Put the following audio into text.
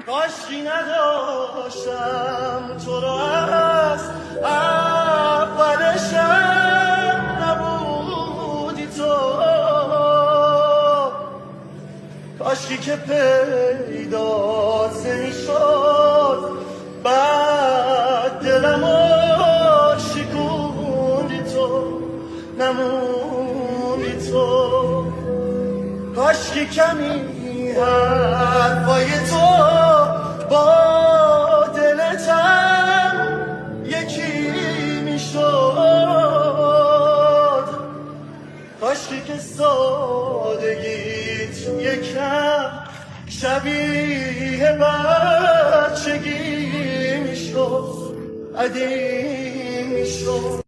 کاشکی نداشتم تو را از اولشم نبودی تو، کاشکی که پیدات نمی‌شد بعد دلمو شکوندی تو، نموندی تو. کاشکی کمی حرفای تو با دلتم یکی میشد، کاشکی که سادگیت یکم شبیه بچگی میشد، قدیم میشد.